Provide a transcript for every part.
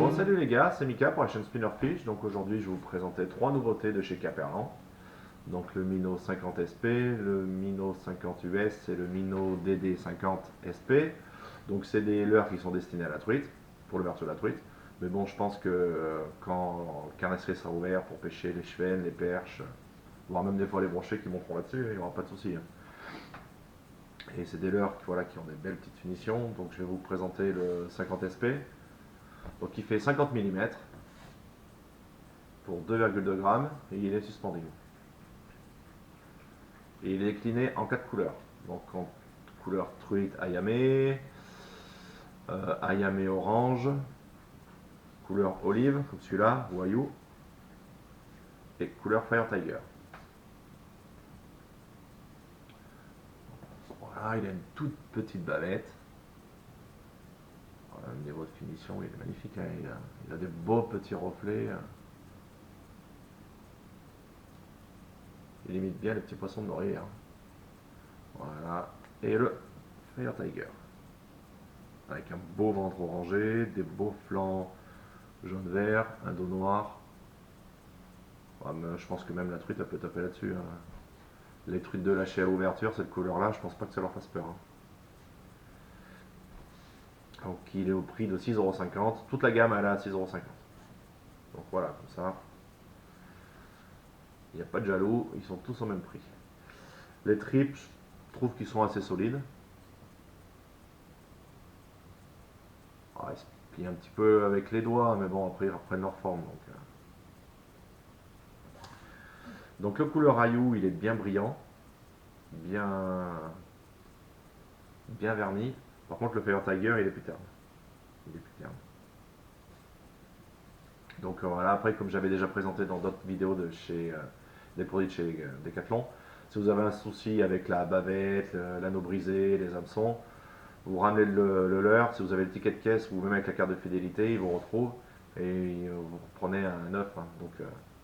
Bon, salut les gars, c'est Mika pour la chaîne Spinnerfish. Donc aujourd'hui, je vais vous présenter trois nouveautés de chez Caperlan. Donc le Minnow 50 SP, le Minnow 50 US et le Minnow DD 50 SP. Donc c'est des leurres qui sont destinés à la truite, pour l'ouverture de la truite. Mais bon, je pense que quand le carnasserie sera ouvert pour pêcher les chevennes, les perches, voire même des fois les brochets qui monteront là-dessus, il n'y aura pas de souci. Et c'est des leurres voilà, qui ont des belles petites finitions. Donc je vais vous présenter le 50 SP. Donc il fait 50 mm pour 2,2 grammes et il est suspendu. Et il est décliné en 4 couleurs. Donc en couleur truite ayamé, ayamé orange, couleur olive comme celui-là, Wayou, et couleur Fire Tiger. Voilà, il a une toute petite bavette. Voilà, le niveau de finition, il est magnifique. Hein. Il a des beaux petits reflets. Il imite bien les petits poissons de noyer. Hein. Voilà. Et le Fire Tiger. Avec un beau ventre orangé, des beaux flancs jaune-vert, un dos noir. Ouais, je pense que même la truite, elle peut taper là-dessus. Hein. Les truites de lâcher à l'ouverture, cette couleur-là, je pense pas que ça leur fasse peur. Hein. Donc il est au prix de 6,50 €. Toute la gamme, elle est à 6,50 €. Donc voilà, comme ça. Il n'y a pas de jaloux, ils sont tous au même prix. Les tripes, je trouve qu'ils sont assez solides. Ils se plient un petit peu avec les doigts, mais bon, après ils reprennent leur forme. Donc le couleur Ayou, il est bien brillant, bien verni. Par contre, le Fire Tiger, il est plus terne. Il est plus terne. Donc voilà, après, comme j'avais déjà présenté dans d'autres vidéos des produits de chez Decathlon, si vous avez un souci avec la bavette, l'anneau brisé, les hameçons, vous ramenez le leurre. Si vous avez le ticket de caisse ou même avec la carte de fidélité, il vous retrouve et vous reprenez un neuf. Hein. Donc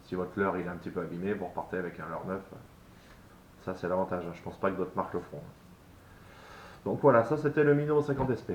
si votre leurre il est un petit peu abîmé, vous repartez avec un leurre neuf. Ça, c'est l'avantage. Hein. Je pense pas que d'autres marques le feront. Donc voilà, ça c'était le Minnow 50 SP.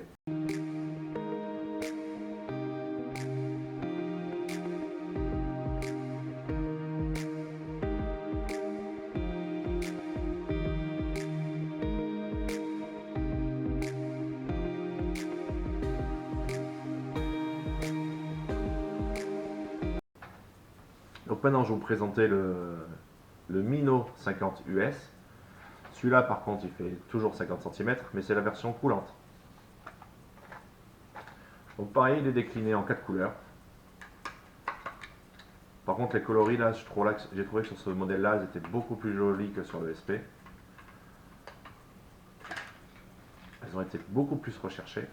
Donc maintenant, je vais vous présenter le Minnow 50 US. Celui-là, par contre, il fait toujours 50 cm, mais c'est la version coulante. Donc pareil, il est décliné en 4 couleurs. Par contre, les coloris, là, j'ai trouvé que sur ce modèle-là, elles étaient beaucoup plus jolies que sur le SP. Elles ont été beaucoup plus recherchées.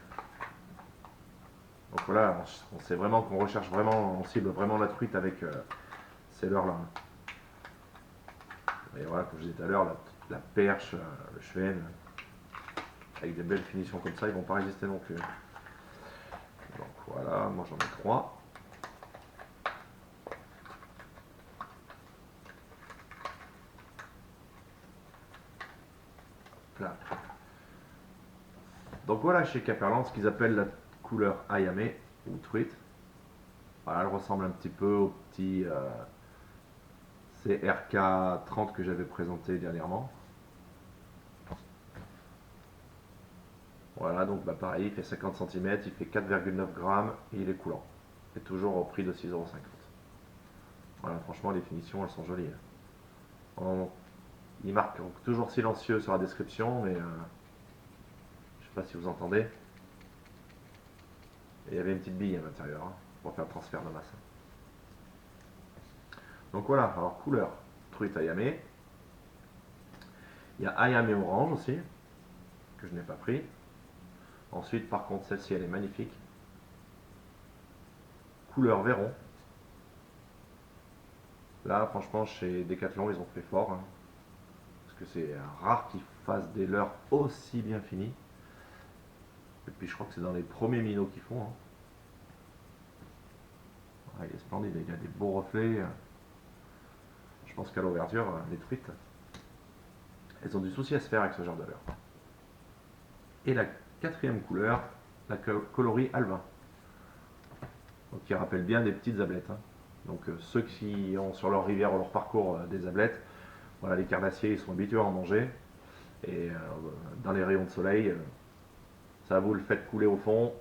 Donc voilà, on sait vraiment qu'on recherche vraiment, on cible vraiment la truite avec ces leurres-là. Et voilà, comme je disais tout à l'heure, la perche, le chevenne, avec des belles finitions comme ça, ils ne vont pas résister non plus. Donc voilà, moi j'en ai 3. Là. Donc voilà chez Caperlan ce qu'ils appellent la couleur ayame ou truite. Voilà, elle ressemble un petit peu au petit CRK30 que j'avais présenté dernièrement. Voilà, donc pareil, il fait 50 cm, il fait 4,9 grammes et il est coulant. Et toujours au prix de 6,50 €. Voilà, franchement, les finitions, elles sont jolies. Il marque toujours silencieux sur la description, mais je ne sais pas si vous entendez. Et il y avait une petite bille à l'intérieur pour faire le transfert de masse. Donc voilà, alors couleur truite ayame. Il y a ayame orange aussi, que je n'ai pas pris. Ensuite, par contre, celle-ci, elle est magnifique. Couleur Véron. Là, franchement, chez Decathlon, ils ont fait fort. Hein, parce que c'est rare qu'ils fassent des leurres aussi bien finis. Et puis, je crois que c'est dans les premiers minots qu'ils font. Hein. Il est splendide, il a des beaux reflets. Je pense qu'à l'ouverture, les truites, elles ont du souci à se faire avec ce genre de leurre. Et la quatrième couleur, la coloris Alvin. donc qui rappellent bien des petites ablettes, hein. Donc ceux qui ont sur leur rivière ou leur parcours des ablettes, voilà, les carnassiers ils sont habitués à en manger. Et dans les rayons de soleil, ça vous le faites couler au fond,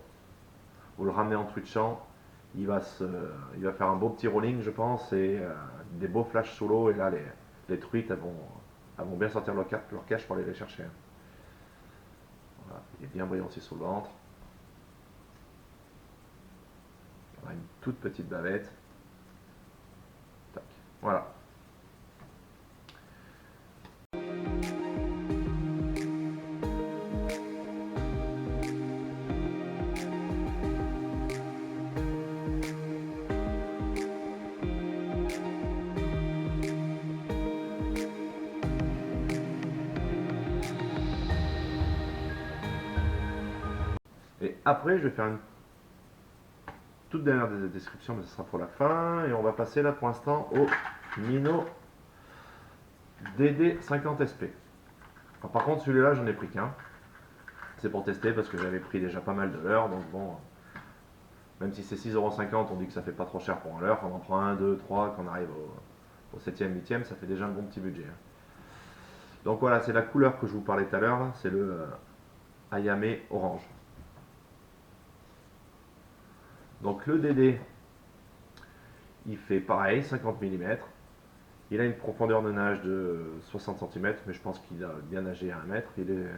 vous le ramenez en truc de champ, il va faire un beau petit rolling je pense, et des beaux flashs sous l'eau, et là les truites elles vont bien sortir leur cache pour aller les chercher, hein. Voilà, il est bien brillant aussi sous le ventre. On a une toute petite bavette. Tac. Voilà. Et après, je vais faire une toute dernière description, mais ce sera pour la fin. Et on va passer là pour l'instant au Mino DD50SP. Alors, par contre, celui-là, j'en ai pris qu'un. C'est pour tester parce que j'avais pris déjà pas mal de leurres. Donc bon, même si c'est 6,50 €, on dit que ça fait pas trop cher pour un leurre. On en prend un, deux, trois, quand on arrive au 7e, 8e, ça fait déjà un bon petit budget, hein. Donc voilà, c'est la couleur que je vous parlais tout à l'heure. C'est le Ayame orange. Donc le DD, il fait pareil, 50 mm. Il a une profondeur de nage de 60 cm, mais je pense qu'il a bien nagé à 1 mètre. Il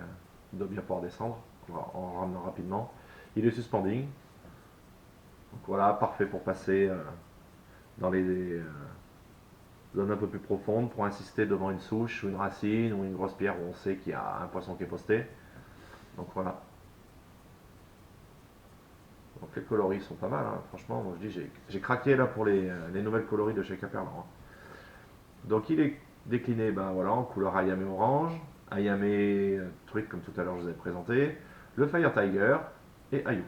doit bien pouvoir descendre en ramenant rapidement. Il est suspending. Donc voilà, parfait pour passer dans les zones un peu plus profondes, pour insister devant une souche ou une racine ou une grosse pierre où on sait qu'il y a un poisson qui est posté. Donc voilà. Donc les coloris sont pas mal, hein. Franchement, moi je dis j'ai craqué là pour les nouvelles coloris de chez Caperlan, hein. Donc il est décliné, ben voilà, en couleur Ayame orange, Ayame truc comme tout à l'heure je vous ai présenté, le Fire Tiger et Ayu.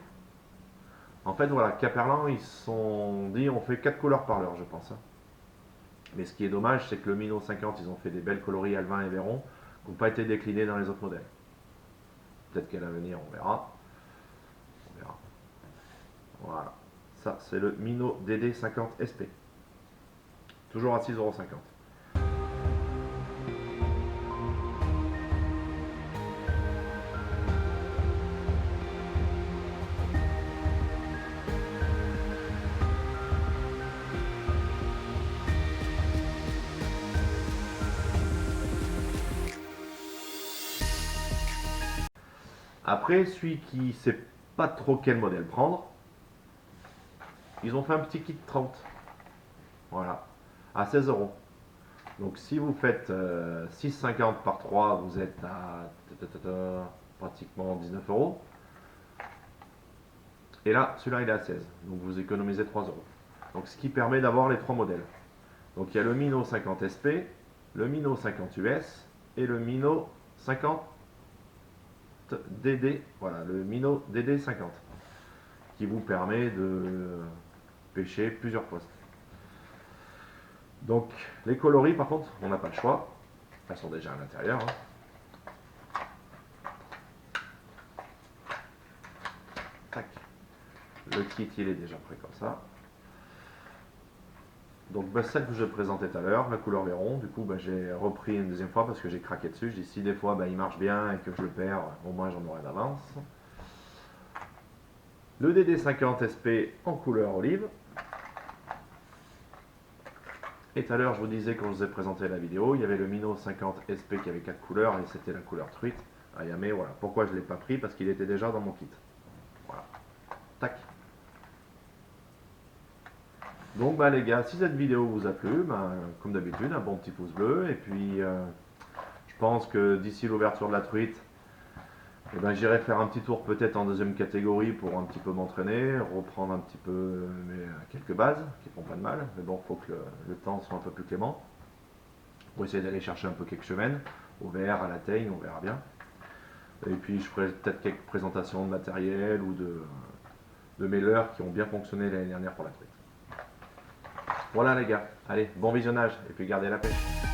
En fait voilà, Caperlan ils se sont dit on fait 4 couleurs par l'heure je pense, hein. Mais ce qui est dommage c'est que le Mino 50 ils ont fait des belles coloris Alvin et Véron qui n'ont pas été déclinés dans les autres modèles. Peut-être qu'à l'avenir on verra. On verra. Voilà, ça c'est le Mino DD50 SP. Toujours à 6,50 €. Après, celui qui ne sait pas trop quel modèle prendre, ils ont fait un petit kit 30. Voilà, à 16 €. Donc si vous faites 6,50 par 3, vous êtes à pratiquement 19 €. Et là, celui-là, il est à 16. Donc vous économisez 3 €. Donc ce qui permet d'avoir les trois modèles. Donc il y a le Mino 50 SP, le Mino 50 US et le Mino 50 DD. Voilà, le Mino DD 50. Qui vous permet de pêcher plusieurs postes. Donc les coloris par contre, on n'a pas le choix. Elles sont déjà à l'intérieur, hein. Tac. Le kit il est déjà prêt comme ça. Donc celle que je présentais tout à l'heure, la couleur Véron, du coup j'ai repris une deuxième fois parce que j'ai craqué dessus. Je dis si des fois il marche bien et que je le perds, au moins j'en aurai d'avance. Le DD50 SP en couleur olive. Et tout à l'heure je vous disais quand je vous ai présenté la vidéo, il y avait le Mino 50 SP qui avait 4 couleurs et c'était la couleur truite. Ayame, voilà. Pourquoi je ne l'ai pas pris? Parce qu'il était déjà dans mon kit. Voilà. Tac. Donc les gars, si cette vidéo vous a plu, comme d'habitude, un bon petit pouce bleu. Et puis je pense que d'ici l'ouverture de la truite, j'irai faire un petit tour peut-être en deuxième catégorie pour un petit peu m'entraîner, reprendre un petit peu quelques bases qui font pas de mal. Mais bon, il faut que le temps soit un peu plus clément. Pour essayer d'aller chercher un peu quelques chevênes, au verre, à la teigne, on verra bien. Et puis je ferai peut-être quelques présentations de matériel ou de mes leurres qui ont bien fonctionné l'année dernière pour la truite. Voilà les gars, allez, bon visionnage et puis gardez la pêche.